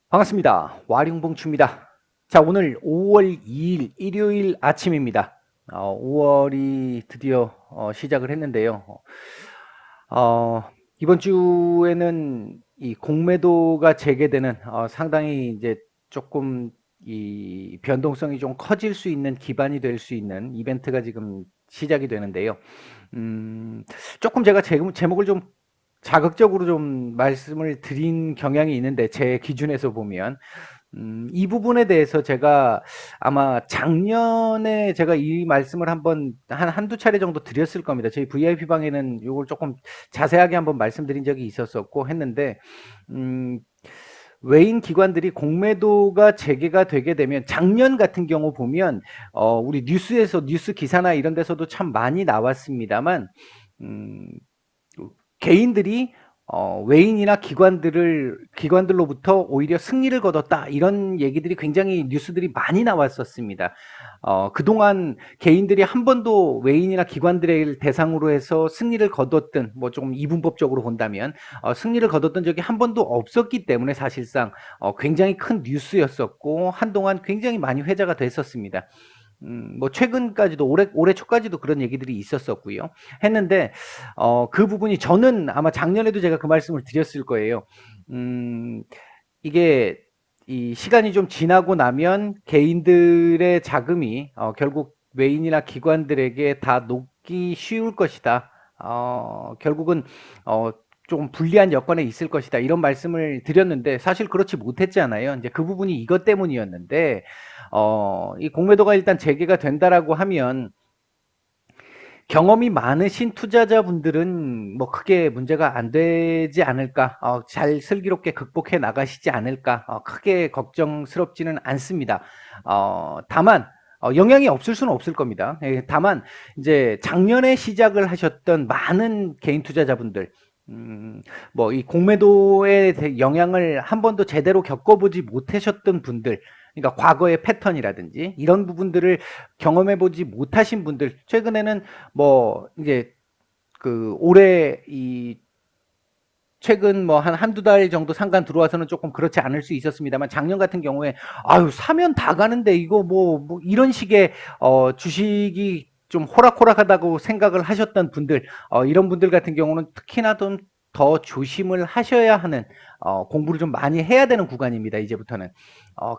반갑습니다. 와룡봉추입니다. 자, 오늘 5월 2일 일요일 아침입니다. 5월이 드디어 시작을 했는데요. 이번 주에는 이 공매도가 재개되는 상당히 이제 조금 이 변동성이 좀 커질 수 있는 기반이 될 수 있는 이벤트가 지금 시작이 되는데요. 조금 제가 제목을 좀 자극적으로 좀 말씀을 드린 경향이 있는데 제 기준에서 보면 이 부분에 대해서 제가 아마 작년에 제가 이 말씀을 한번 한두 차례 정도 드렸을 겁니다. 저희 VIP 방에는 요걸 조금 자세하게 한번 말씀드린 적이 있었었고 했는데 음 외인 기관들이 공매도가 재개가 되게 되면 작년 같은 경우 보면 우리 뉴스에서 뉴스 기사나 이런 데서도 참 많이 나왔습니다만 음 개인들이 외인이나 기관들로부터 오히려 승리를 거뒀다 이런 얘기들이 굉장히 뉴스들이 많이 나왔었습니다. 그동안 개인들이 한 번도 외인이나 기관들을 대상으로 해서 승리를 거뒀던 뭐 좀 이분법적으로 본다면 승리를 거뒀던 적이 한 번도 없었기 때문에 사실상 굉장히 큰 뉴스였었고 한동안 굉장히 많이 회자가 됐었습니다. 뭐 최근까지도 올해 초까지도 그런 얘기들이 있었었고요. 했는데 그 부분이 저는 아마 작년에도 제가 그 말씀을 드렸을 거예요. 이게 이 시간이 좀 지나고 나면 개인들의 자금이 결국 외인이나 기관들에게 다 녹기 쉬울 것이다. 결국은 좀 불리한 여건에 있을 것이다. 이런 말씀을 드렸는데 사실 그렇지 못했잖아요. 이제 그 부분이 이것 때문이었는데 이 공매도가 일단 재개가 된다라고 하면 경험이 많으신 투자자분들은 뭐 크게 문제가 안 되지 않을까, 잘 슬기롭게 극복해 나가시지 않을까, 크게 걱정스럽지는 않습니다. 다만 영향이 없을 수는 없을 겁니다. 예, 다만 이제 작년에 시작을 하셨던 많은 개인 투자자분들, 뭐 이 공매도의 영향을 한 번도 제대로 겪어보지 못하셨던 분들, 그러니까 과거의 패턴이라든지 이런 부분들을 경험해보지 못하신 분들, 최근에는 뭐 이제 그 올해 이 최근 뭐 한두 달 정도 상간 들어와서는 조금 그렇지 않을 수 있었습니다만 작년 같은 경우에 아유 사면 다 가는데 이거 뭐 이런 식의 주식이 좀 호락호락하다고 생각을 하셨던 분들, 이런 분들 같은 경우는 특히나 좀 더 조심을 하셔야 하는 공부를 좀 많이 해야 되는 구간입니다. 이제부터는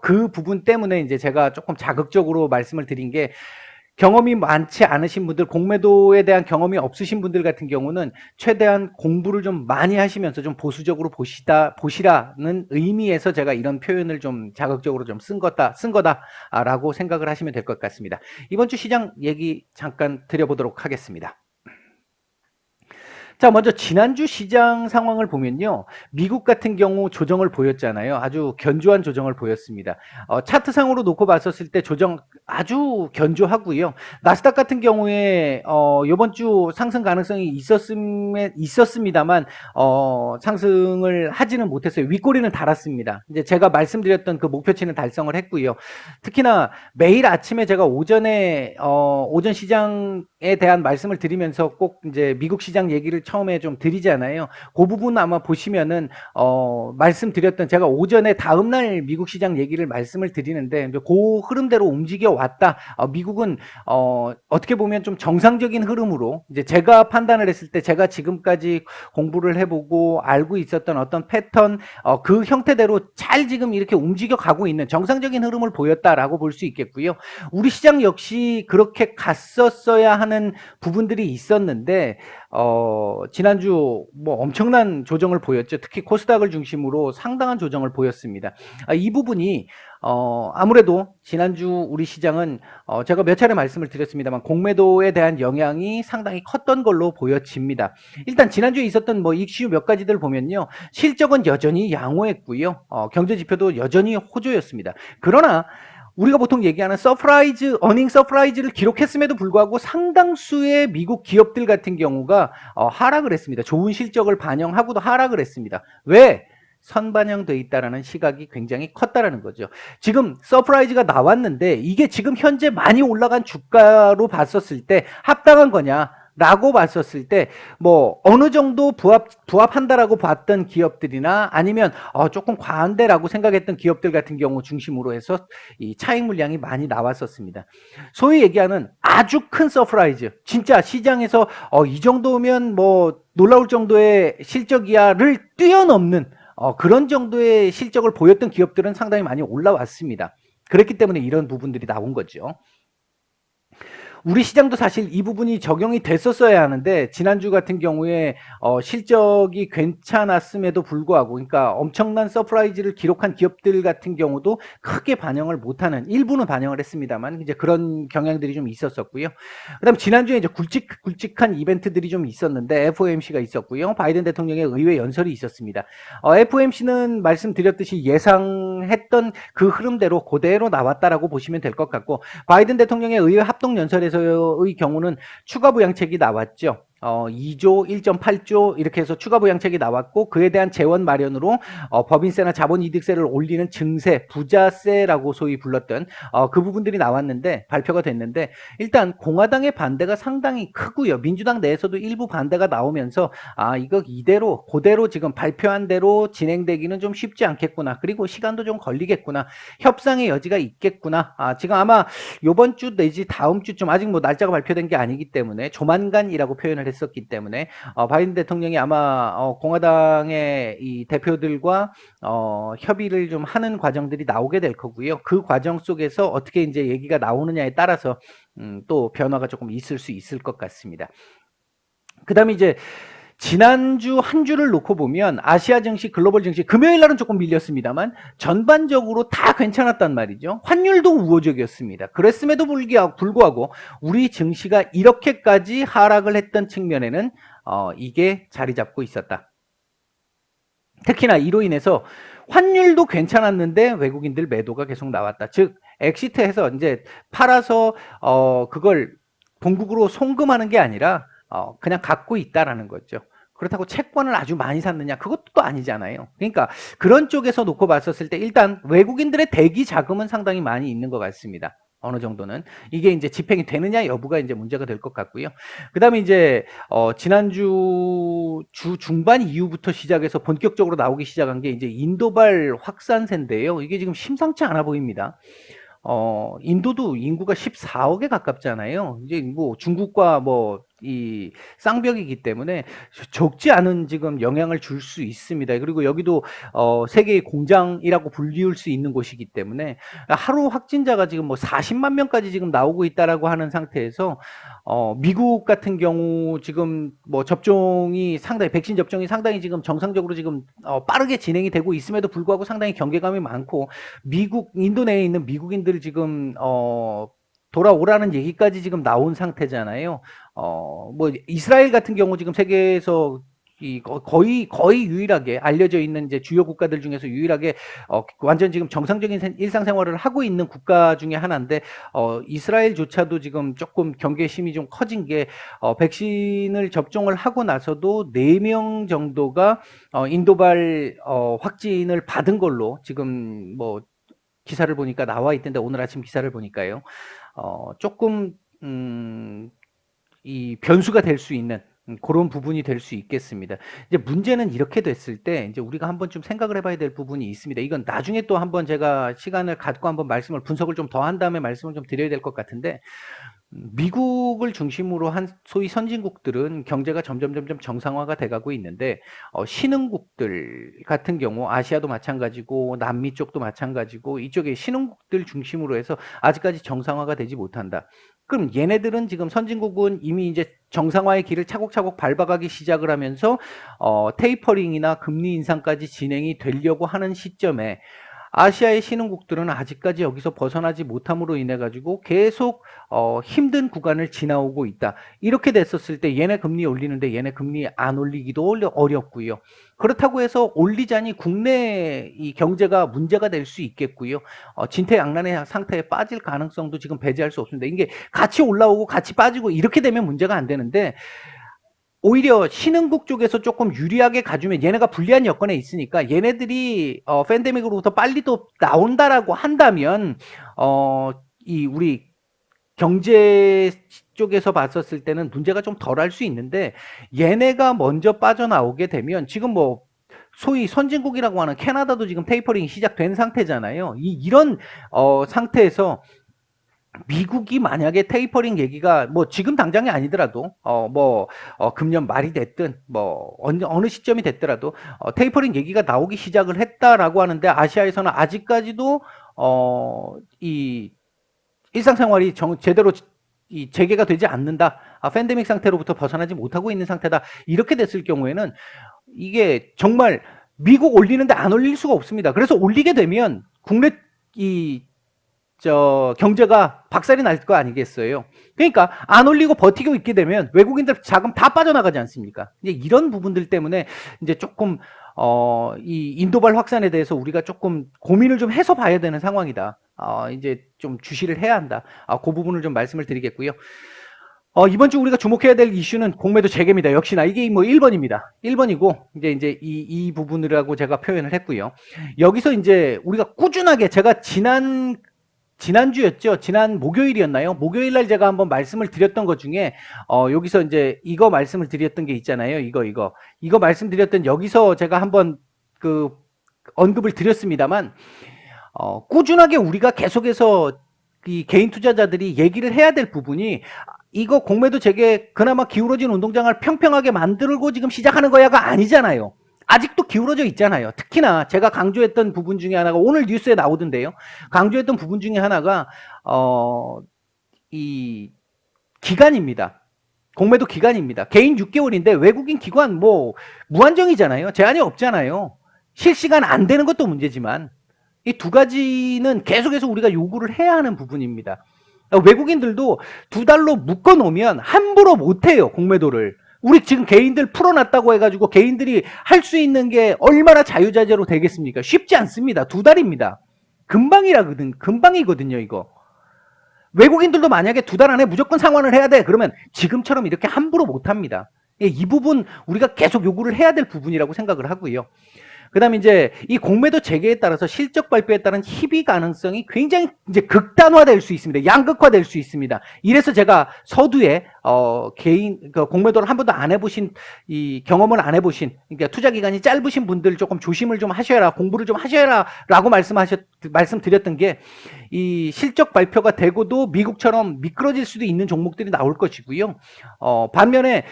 그 부분 때문에 이제 제가 조금 자극적으로 말씀을 드린 게 경험이 많지 않으신 분들, 공매도에 대한 경험이 없으신 분들 같은 경우는 최대한 공부를 좀 많이 하시면서 좀 보수적으로 보시라는 의미에서 제가 이런 표현을 좀 자극적으로 좀 쓴 거다라고 생각을 하시면 될 것 같습니다. 이번 주 시장 얘기 잠깐 드려보도록 하겠습니다. 자, 먼저 지난주 시장 상황을 보면요. 미국 같은 경우 조정을 보였잖아요. 아주 견조한 조정을 보였습니다. 차트상으로 놓고 봤었을 때 조정 아주 견조하고요. 나스닥 같은 경우에 이번 주 상승 가능성이 있었습니다만 상승을 하지는 못했어요. 윗꼬리는 달았습니다. 이제 제가 말씀드렸던 그 목표치는 달성을 했고요. 특히나 매일 아침에 제가 오전에 오전 시장에 대한 말씀을 드리면서 꼭 이제 미국 시장 얘기를 처음에 좀 드리잖아요. 그 부분 아마 보시면은 말씀드렸던 제가 오전에 다음날 미국 시장 얘기를 말씀을 드리는데 이제 그 흐름대로 움직여 왔다. 미국은 어떻게 보면 좀 정상적인 흐름으로 이제 제가 판단을 했을 때 제가 지금까지 공부를 해보고 알고 있었던 어떤 패턴 그 형태대로 잘 지금 이렇게 움직여 가고 있는 정상적인 흐름을 보였다라고 볼 수 있겠고요. 우리 시장 역시 그렇게 갔었어야 하는 부분들이 있었는데 지난주 뭐 엄청난 조정을 보였죠. 특히 코스닥을 중심으로 상당한 조정을 보였습니다. 이 부분이 아무래도 지난주 우리 시장은 제가 몇 차례 말씀을 드렸습니다만 공매도에 대한 영향이 상당히 컸던 걸로 보여집니다. 일단 지난주에 있었던 뭐 이슈 몇 가지들 보면요. 실적은 여전히 양호했고요. 경제 지표도 여전히 호조였습니다. 그러나 우리가 보통 얘기하는 어닝 서프라이즈를 기록했음에도 불구하고 상당수의 미국 기업들 같은 경우가 하락을 했습니다. 좋은 실적을 반영하고도 하락을 했습니다. 왜? 선반영돼 있다라는 시각이 굉장히 컸다라는 거죠. 지금 서프라이즈가 나왔는데 이게 지금 현재 많이 올라간 주가로 봤었을 때 합당한 거냐? 라고 봤었을 때, 뭐, 어느 정도 부합한다라고 봤던 기업들이나 아니면, 조금 과한데라고 생각했던 기업들 같은 경우 중심으로 해서 이 차익 물량이 많이 나왔었습니다. 소위 얘기하는 아주 큰 서프라이즈. 진짜 시장에서, 이 정도면 뭐, 놀라울 정도의 실적이야를 뛰어넘는, 그런 정도의 실적을 보였던 기업들은 상당히 많이 올라왔습니다. 그렇기 때문에 이런 부분들이 나온 거죠. 우리 시장도 사실 이 부분이 적용이 됐었어야 하는데 지난주 같은 경우에 실적이 괜찮았음에도 불구하고 그러니까 엄청난 서프라이즈를 기록한 기업들 같은 경우도 크게 반영을 못하는 일부는 반영을 했습니다만 이제 그런 경향들이 좀 있었었고요. 그다음 지난주에 이제 굵직한 이벤트들이 좀 있었는데 FOMC가 있었고요. 바이든 대통령의 의회 연설이 있었습니다. FOMC는 말씀드렸듯이 예상했던 그 흐름대로 그대로 나왔다라고 보시면 될 것 같고 바이든 대통령의 의회 합동 연설에서의 경우는 추가 부양책이 나왔죠. 2조, 1.8조 이렇게 해서 추가 부양책이 나왔고 그에 대한 재원 마련으로 법인세나 자본이득세를 올리는 증세, 부자세라고 소위 불렀던 그 부분들이 나왔는데 발표가 됐는데 일단 공화당의 반대가 상당히 크고요. 민주당 내에서도 일부 반대가 나오면서 이거 이대로 그대로 지금 발표한 대로 진행되기는 좀 쉽지 않겠구나. 그리고 시간도 좀 걸리겠구나. 협상의 여지가 있겠구나. 지금 아마 이번 주 내지 다음 주쯤 아직 뭐 날짜가 발표된 게 아니기 때문에 조만간이라고 표현을 했었기 때문에 바이든 대통령이 아마 공화당의 이 대표들과 협의를 좀 하는 과정들이 나오게 될 거고요. 그 과정 속에서 어떻게 이제 얘기가 나오느냐에 따라서 또 변화가 조금 있을 수 있을 것 같습니다. 그다음에 이제 지난주 한 주를 놓고 보면 아시아 증시, 글로벌 증시 금요일 날은 조금 밀렸습니다만 전반적으로 다 괜찮았단 말이죠. 환율도 우호적이었습니다. 그랬음에도 불구하고 우리 증시가 이렇게까지 하락을 했던 측면에는 이게 자리 잡고 있었다. 특히나 이로 인해서 환율도 괜찮았는데 외국인들 매도가 계속 나왔다. 즉 엑시트해서 이제 팔아서 그걸 본국으로 송금하는 게 아니라 그냥 갖고 있다라는 거죠. 그렇다고 채권을 아주 많이 샀느냐? 그것도 또 아니잖아요. 그러니까 그런 쪽에서 놓고 봤었을 때 일단 외국인들의 대기 자금은 상당히 많이 있는 것 같습니다. 어느 정도는 이게 이제 집행이 되느냐 여부가 이제 문제가 될 것 같고요. 그다음에 이제 지난주 주 중반 이후부터 시작해서 본격적으로 나오기 시작한 게 이제 인도발 확산세인데요. 이게 지금 심상치 않아 보입니다. 인도도 인구가 14억에 가깝잖아요. 이제 뭐 중국과 뭐 이 쌍벽이기 때문에 적지 않은 지금 영향을 줄 수 있습니다. 그리고 여기도 세계의 공장이라고 불리울 수 있는 곳이기 때문에 하루 확진자가 지금 뭐 40만 명까지 지금 나오고 있다라고 하는 상태에서 미국 같은 경우 지금 뭐 백신 접종이 상당히 지금 정상적으로 지금 빠르게 진행이 되고 있음에도 불구하고 상당히 경계감이 많고 인도 내에 있는 미국인들 지금 돌아오라는 얘기까지 지금 나온 상태잖아요. 뭐 이스라엘 같은 경우 지금 세계에서 거의 유일하게 알려져 있는 이제 주요 국가들 중에서 유일하게 완전 지금 정상적인 일상생활을 하고 있는 국가 중에 하나인데 이스라엘조차도 지금 조금 경계심이 좀 커진 게 백신을 접종을 하고 나서도 4명 정도가 인도발 확진을 받은 걸로 지금 뭐 기사를 보니까 나와 있던데 오늘 아침 기사를 보니까요. 조금 이 변수가 될 수 있는 그런 부분이 될 수 있겠습니다. 이제 문제는 이렇게 됐을 때 이제 우리가 한번 좀 생각을 해봐야 될 부분이 있습니다. 이건 나중에 또 한번 제가 시간을 갖고 한번 분석을 좀 더 한 다음에 말씀을 좀 드려야 될 것 같은데 미국을 중심으로 한 소위 선진국들은 경제가 점점 정상화가 돼가고 있는데 신흥국들 같은 경우 아시아도 마찬가지고 남미 쪽도 마찬가지고 이쪽에 신흥국들 중심으로 해서 아직까지 정상화가 되지 못한다. 그럼 얘네들은 지금 선진국은 이미 이제 정상화의 길을 차곡차곡 밟아가기 시작을 하면서 테이퍼링이나 금리 인상까지 진행이 되려고 하는 시점에 아시아의 신흥국들은 아직까지 여기서 벗어나지 못함으로 인해 가지고 계속 힘든 구간을 지나오고 있다. 이렇게 됐었을 때 얘네 금리 올리는데 얘네 금리 안 올리기도 어렵고요. 그렇다고 해서 올리자니 국내 이 경제가 문제가 될 수 있겠고요. 진퇴양난의 상태에 빠질 가능성도 지금 배제할 수 없습니다. 이게 같이 올라오고 같이 빠지고 이렇게 되면 문제가 안 되는데 오히려 신흥국 쪽에서 조금 유리하게 가주면 얘네가 불리한 여건에 있으니까 얘네들이 팬데믹으로부터 빨리 또 나온다라고 한다면 우리 경제 쪽에서 봤었을 때는 문제가 좀 덜할 수 있는데 얘네가 먼저 빠져나오게 되면 지금 뭐 소위 선진국이라고 하는 캐나다도 지금 테이퍼링이 시작된 상태잖아요. 이런 상태에서 미국이 만약에 테이퍼링 얘기가 뭐 지금 당장이 아니더라도 금년 말이 됐든 뭐 어느 시점이 됐더라도 테이퍼링 얘기가 나오기 시작을 했다라고 하는데 아시아에서는 아직까지도 이 일상생활이 제대로 재개가 되지 않는다. 팬데믹 상태로부터 벗어나지 못하고 있는 상태다. 이렇게 됐을 경우에는 이게 정말 미국 올리는데 안 올릴 수가 없습니다. 그래서 올리게 되면 국내 경제가 박살이 날 거 아니겠어요. 그러니까 안 올리고 버티고 있게 되면 외국인들 자금 다 빠져나가지 않습니까? 이제 이런 부분들 때문에 이제 조금 이 인도발 확산에 대해서 우리가 조금 고민을 좀 해서 봐야 되는 상황이다. 이제 좀 주시를 해야 한다. 그 부분을 좀 말씀을 드리겠고요. 이번 주 우리가 주목해야 될 이슈는 공매도 재개입니다. 역시나 이게 뭐 1번입니다. 1번이고 이제 이 부분이라고 제가 표현을 했고요. 여기서 이제 우리가 꾸준하게 제가 지난주였죠. 지난 목요일이었나요? 목요일 날 제가 한번 말씀을 드렸던 것 중에 여기서 이제 이거 말씀을 드렸던 게 있잖아요. 이거 말씀드렸던 여기서 제가 한번 그 언급을 드렸습니다만 꾸준하게 우리가 계속해서 이 개인 투자자들이 얘기를 해야 될 부분이 이거 공매도 재개 그나마 기울어진 운동장을 평평하게 만들고 지금 시작하는 거야가 아니잖아요. 아직도 기울어져 있잖아요. 특히나 제가 강조했던 부분 중에 하나가 오늘 뉴스에 나오던데요. 강조했던 부분 중에 하나가 이 기간입니다. 공매도 기간입니다. 개인 6개월인데 외국인 기관 뭐 무한정이잖아요. 제한이 없잖아요. 실시간 안 되는 것도 문제지만 이 두 가지는 계속해서 우리가 요구를 해야 하는 부분입니다. 외국인들도 2달로 묶어 놓으면 함부로 못 해요. 공매도를. 우리 지금 개인들 풀어놨다고 해가지고 개인들이 할 수 있는 게 얼마나 자유자재로 되겠습니까? 쉽지 않습니다. 2달입니다. 금방이거든요, 이거. 외국인들도 만약에 2달 안에 무조건 상환을 해야 돼. 그러면 지금처럼 이렇게 함부로 못 합니다. 이 부분 우리가 계속 요구를 해야 될 부분이라고 생각을 하고요. 그 다음에 이제 이 공매도 재개에 따라서 실적 발표에 따른 희비 가능성이 굉장히 이제 극단화될 수 있습니다. 양극화될 수 있습니다. 이래서 제가 서두에 공매도를 한 번도 안 해보신 이 경험을 안 해보신 그러니까 투자 기간이 짧으신 분들 조금 조심을 좀 하셔라, 공부를 좀 하셔라라고 말씀드렸던 게 이 실적 발표가 되고도 미국처럼 미끄러질 수도 있는 종목들이 나올 것이고요. 반면에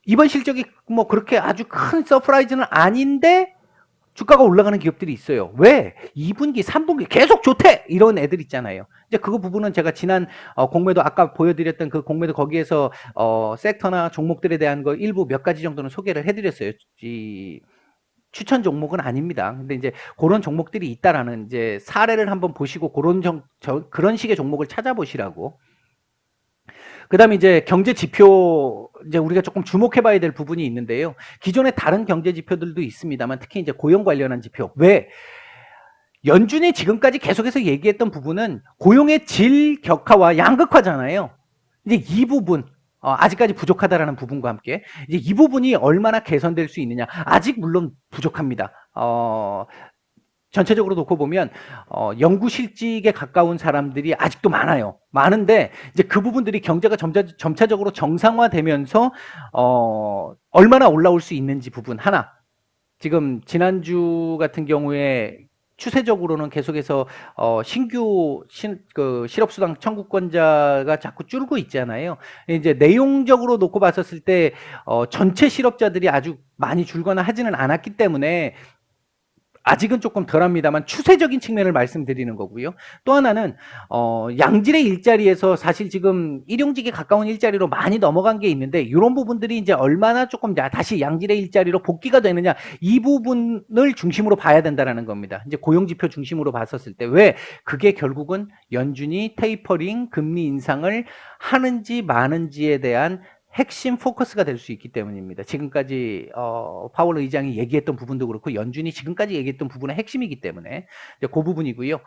이번 실적이 뭐 그렇게 아주 큰 서프라이즈는 아닌데 주가가 올라가는 기업들이 있어요. 왜? 2분기, 3분기 계속 좋대! 이런 애들 있잖아요. 이제 그거 부분은 제가 지난 공매도 아까 보여드렸던 그 공매도 거기에서 섹터나 종목들에 대한 거 일부 몇 가지 정도는 소개를 해드렸어요. 추천 종목은 아닙니다. 근데 이제 그런 종목들이 있다라는 이제 사례를 한번 보시고 그런 식의 종목을 찾아보시라고. 그 다음에 이제 경제 지표, 이제 우리가 조금 주목해 봐야 될 부분이 있는데요. 기존에 다른 경제 지표들도 있습니다만 특히 이제 고용 관련한 지표. 왜? 연준이 지금까지 계속해서 얘기했던 부분은 고용의 질 격화와 양극화잖아요. 이제 이 부분, 아직까지 부족하다라는 부분과 함께 이제 이 부분이 얼마나 개선될 수 있느냐. 아직 물론 부족합니다. 전체적으로 놓고 보면 연구 실직에 가까운 사람들이 아직도 많아요. 많은데 이제 그 부분들이 경제가 점차적으로 정상화되면서 얼마나 올라올 수 있는지 부분 하나. 지금 지난주 같은 경우에 추세적으로는 계속해서 신규 실업수당 청구권자가 자꾸 줄고 있잖아요. 이제 내용적으로 놓고 봤었을 때 전체 실업자들이 아주 많이 줄거나 하지는 않았기 때문에 아직은 조금 덜합니다만 추세적인 측면을 말씀드리는 거고요. 또 하나는 양질의 일자리에서 사실 지금 일용직에 가까운 일자리로 많이 넘어간 게 있는데 이런 부분들이 이제 얼마나 조금 다시 양질의 일자리로 복귀가 되느냐 이 부분을 중심으로 봐야 된다라는 겁니다. 이제 고용지표 중심으로 봤었을 때 왜 그게 결국은 연준이 테이퍼링 금리 인상을 하는지 마는지에 대한 핵심 포커스가 될 수 있기 때문입니다. 지금까지 파월 의장이 얘기했던 부분도 그렇고 연준이 지금까지 얘기했던 부분의 핵심이기 때문에 이제 그 부분이고요.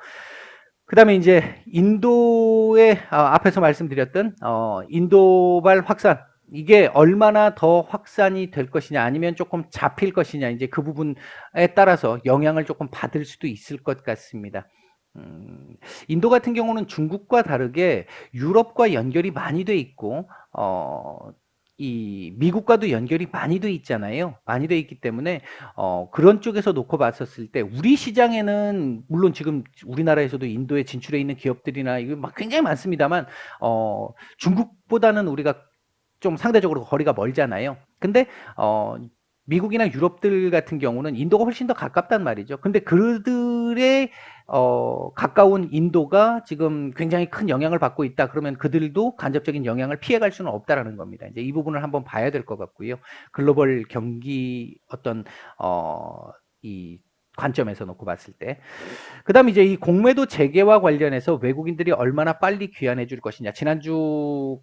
그 다음에 이제 인도의 앞에서 말씀드렸던 인도발 확산 이게 얼마나 더 확산이 될 것이냐 아니면 조금 잡힐 것이냐 이제 그 부분에 따라서 영향을 조금 받을 수도 있을 것 같습니다. 음, 인도 같은 경우는 중국과 다르게 유럽과 연결이 많이 돼 있고, 이 미국과도 연결이 많이 돼 있잖아요. 많이 돼 있기 때문에 그런 쪽에서 놓고 봤었을 때 우리 시장에는 물론 지금 우리나라에서도 인도에 진출해 있는 기업들이나 이거 막 굉장히 많습니다만 중국보다는 우리가 좀 상대적으로 거리가 멀잖아요. 근데 미국이나 유럽들 같은 경우는 인도가 훨씬 더 가깝단 말이죠. 근데 그들의 가까운 인도가 지금 굉장히 큰 영향을 받고 있다. 그러면 그들도 간접적인 영향을 피해갈 수는 없다라는 겁니다. 이제 이 부분을 한번 봐야 될 것 같고요. 글로벌 경기 어떤 이 관점에서 놓고 봤을 때. 그다음 이제 이 공매도 재개와 관련해서 외국인들이 얼마나 빨리 귀환해 줄 것이냐. 지난주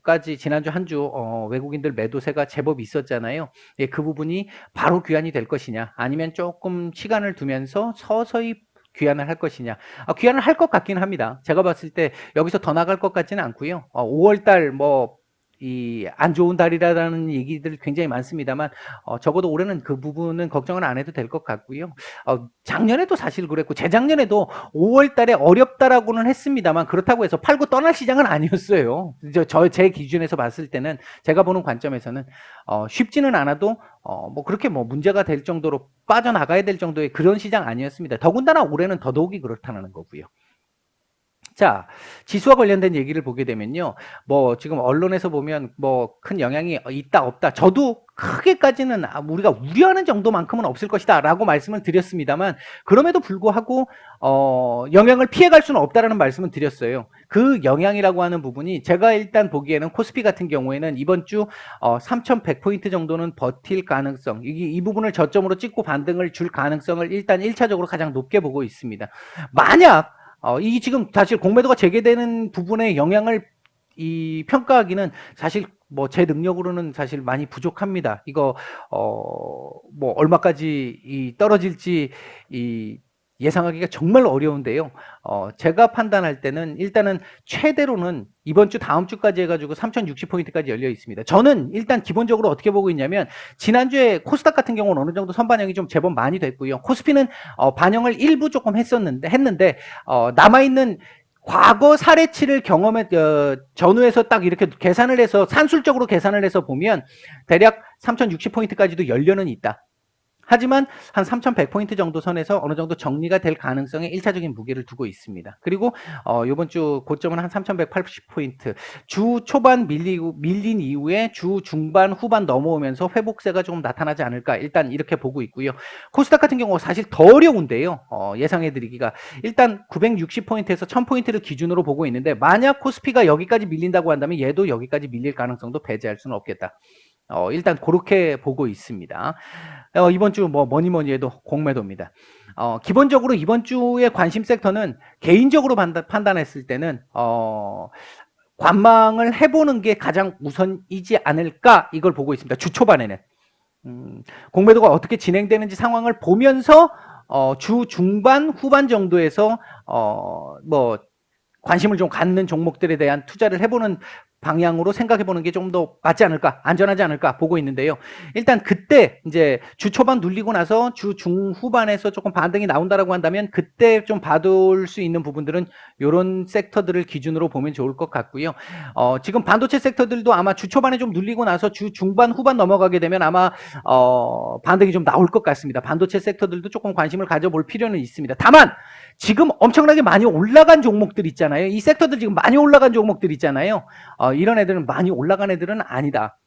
한 주 외국인들 매도세가 제법 있었잖아요. 예, 그 부분이 바로 귀환이 될 것이냐, 아니면 조금 시간을 두면서 서서히 귀환을 할 것이냐. 귀환을 할 것 같긴 합니다. 제가 봤을 때 여기서 더 나갈 것 같지는 않고요. 5월 달뭐 이 안 좋은 달이라는 얘기들 굉장히 많습니다만 적어도 올해는 그 부분은 걱정은 안 해도 될 것 같고요. 작년에도 사실 그랬고 재작년에도 5월 달에 어렵다라고는 했습니다만 그렇다고 해서 팔고 떠날 시장은 아니었어요. 제 기준에서 봤을 때는, 제가 보는 관점에서는 쉽지는 않아도 뭐 그렇게 뭐 문제가 될 정도로 빠져나가야 될 정도의 그런 시장 아니었습니다. 더군다나 올해는 더더욱이 그렇다는 거고요. 자, 지수와 관련된 얘기를 보게 되면요. 뭐 지금 언론에서 보면 뭐 큰 영향이 있다 없다. 저도 크게까지는 우리가 우려하는 정도만큼은 없을 것이다라고 말씀을 드렸습니다만, 그럼에도 불구하고 영향을 피해갈 수는 없다라는 말씀을 드렸어요. 그 영향이라고 하는 부분이 제가 일단 보기에는 코스피 같은 경우에는 이번 주 3,100포인트 정도는 버틸 가능성, 이 부분을 저점으로 찍고 반등을 줄 가능성을 일단 1차적으로 가장 높게 보고 있습니다. 만약 이 지금 사실 공매도가 재개되는 부분에 영향을 평가하기는 사실 뭐 제 능력으로는 사실 많이 부족합니다. 이거 뭐 얼마까지 떨어질지 예상하기가 정말 어려운데요. 제가 판단할 때는 일단은 최대로는 이번 주 다음 주까지 해가지고 3,060포인트까지 열려 있습니다. 저는 일단 기본적으로 어떻게 보고 있냐면, 지난주에 코스닥 같은 경우는 어느 정도 선반영이 좀 제법 많이 됐고요. 코스피는 반영을 일부 조금 했는데 남아있는 과거 사례치를 전후에서 딱 이렇게 계산을 해서 산술적으로 계산을 해서 보면 대략 3,060포인트까지도 열려는 있다. 하지만 한 3,100포인트 정도 선에서 어느 정도 정리가 될 가능성에 1차적인 무게를 두고 있습니다. 그리고 이번 주 고점은 한 3,180포인트. 주 초반 밀린 이후에 주 중반 후반 넘어오면서 회복세가 조금 나타나지 않을까, 일단 이렇게 보고 있고요. 코스닥 같은 경우 사실 더 어려운데요. 예상해드리기가 일단 960포인트에서 1,000포인트를 기준으로 보고 있는데, 만약 코스피가 여기까지 밀린다고 한다면 얘도 여기까지 밀릴 가능성도 배제할 수는 없겠다. 일단 그렇게 보고 있습니다. 이번 주 뭐 뭐니 해도 공매도입니다. 기본적으로 이번 주의 관심 섹터는 개인적으로 판단했을 때는 관망을 해보는 게 가장 우선이지 않을까, 이걸 보고 있습니다. 주 초반에는 공매도가 어떻게 진행되는지 상황을 보면서 주 중반 후반 정도에서 뭐 관심을 좀 갖는 종목들에 대한 투자를 해보는 방향으로 생각해보는 게 좀 더 맞지 않을까, 안전하지 않을까 보고 있는데요. 일단 그때 이제 주 초반 눌리고 나서 주 중후반에서 조금 반등이 나온다라고 한다면 그때 좀 봐둘 수 있는 부분들은 이런 섹터들을 기준으로 보면 좋을 것 같고요. 지금 반도체 섹터들도 아마 주 초반에 좀 눌리고 나서 주 중반 후반 넘어가게 되면 아마 반등이 좀 나올 것 같습니다. 반도체 섹터들도 조금 관심을 가져볼 필요는 있습니다. 다만 지금 엄청나게 많이 올라간 종목들 있잖아요. 이 섹터들 지금 많이 올라간 종목들 있잖아요. 이런 애들은 많이 올라간 애들은 아니다.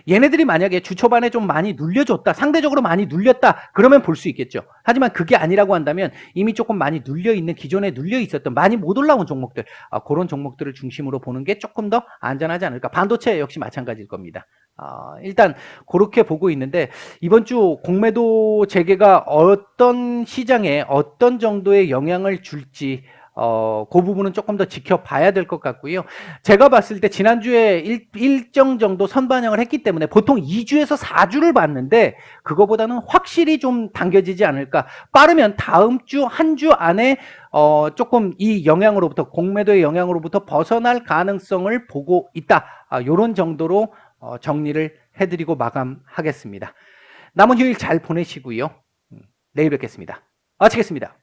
얘네들이 만약에 주 초반에 좀 많이 눌려줬다, 상대적으로 많이 눌렸다, 그러면 볼 수 있겠죠. 하지만 그게 아니라고 한다면 이미 조금 많이 눌려있는, 기존에 눌려있었던 많이 못 올라온 종목들, 그런 종목들을 중심으로 보는 게 조금 더 안전하지 않을까. 반도체 역시 마찬가지일 겁니다. 일단 그렇게 보고 있는데, 이번 주 공매도 재개가 어떤 시장에 어떤 정도의 영향을 줄지 그 부분은 조금 더 지켜봐야 될 것 같고요. 제가 봤을 때 지난주에 일정 정도 선반영을 했기 때문에 보통 2주에서 4주를 봤는데 그거보다는 확실히 좀 당겨지지 않을까. 빠르면 다음 주 한 주 안에 조금 이 영향으로부터, 공매도의 영향으로부터 벗어날 가능성을 보고 있다. 이런 정도로 정리를 해드리고 마감하겠습니다. 남은 휴일 잘 보내시고요. 내일 뵙겠습니다. 마치겠습니다.